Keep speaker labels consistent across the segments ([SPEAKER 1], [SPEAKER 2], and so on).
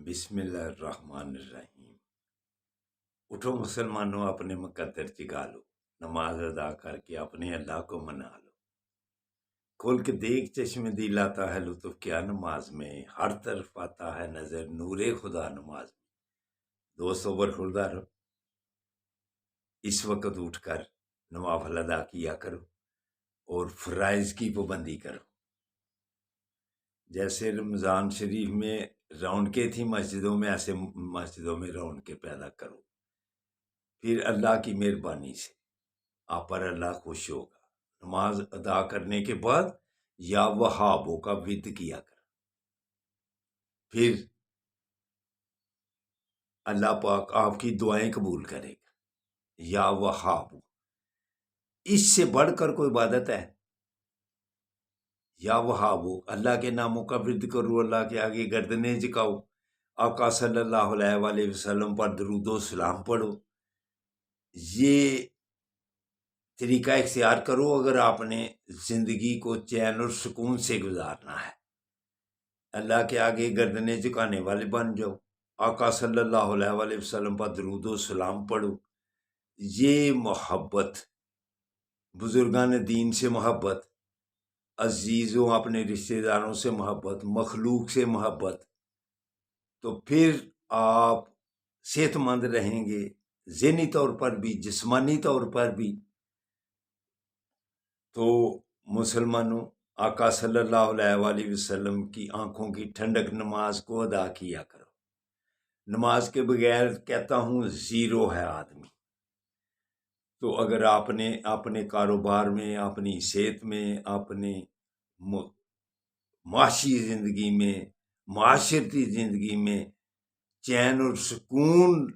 [SPEAKER 1] بسم اللہ الرحمن الرحیم۔ اٹھو مسلمانوں، اپنے مقدر جگا لو، نماز ادا کر کے اپنے اللہ کو منا لو۔ کھول کے دیکھ چشم دل آتا ہے لطف کیا نماز میں، ہر طرف آتا ہے نظر نور خدا نماز میں۔ دوستو برخوردار رہو، اس وقت اٹھ کر نوافل ادا کیا کرو اور فرائض کی پابندی کرو۔ جیسے رمضان شریف میں رونقیں تھیں مسجدوں میں، ایسے مسجدوں میں رونقیں پیدا کرو، پھر اللہ کی مہربانی سے آپ پر اللہ خوش ہوگا۔ نماز ادا کرنے کے بعد یا وہابوں کا ود کیا کر، پھر اللہ پاک آپ کی دعائیں قبول کرے گا۔ یا وہاب، اس سے بڑھ کر کوئی عبادت ہے؟ یا وہابو، اللہ کے ناموں کا ورد کرو، اللہ کے آگے گردنیں جھکاؤ، آقا صلی اللہ علیہ وآلہ وسلم پر درود و سلام پڑھو۔ یہ طریقہ اختیار کرو اگر آپ نے زندگی کو چین اور سکون سے گزارنا ہے۔ اللہ کے آگے گردنیں جھکانے والے بن جاؤ، آقا صلی اللہ علیہ وآلہ وسلم پر درود و سلام پڑھو۔ یہ محبت، بزرگان دین سے محبت، عزیزوں اپنے رشتہ داروں سے محبت، مخلوق سے محبت، تو پھر آپ صحت مند رہیں گے، ذہنی طور پر بھی جسمانی طور پر بھی۔ تو مسلمانوں، آقا صلی اللہ علیہ وآلہ وسلم کی آنکھوں کی ٹھنڈک نماز کو ادا کیا کرو۔ نماز کے بغیر کہتا ہوں زیرو ہے آدمی۔ تو اگر آپ نے اپنے کاروبار میں، اپنی صحت میں، اپنے معاشی زندگی میں، معاشرتی زندگی میں چین اور سکون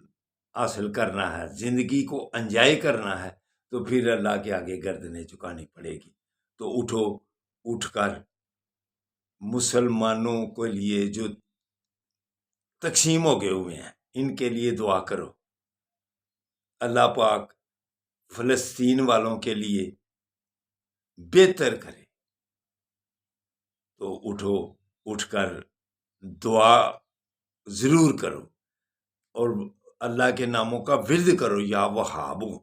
[SPEAKER 1] حاصل کرنا ہے، زندگی کو انجوائے کرنا ہے، تو پھر اللہ کے آگے گردنیں جھکانی پڑے گی۔ تو اٹھو، اٹھ کر مسلمانوں کے لیے جو تقسیم ہو گئے ہوئے ہیں ان کے لیے دعا کرو، اللہ پاک فلسطین والوں کے لیے بہتر کرے۔ تو اٹھو، اٹھ کر دعا ضرور کرو اور اللہ کے ناموں کا ورد کرو، یا وہابو،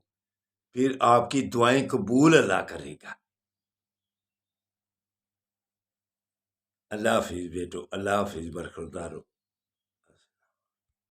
[SPEAKER 1] پھر آپ کی دعائیں قبول اللہ کرے گا۔ اللہ حافظ بیٹو، اللہ حافظ برخوردارو۔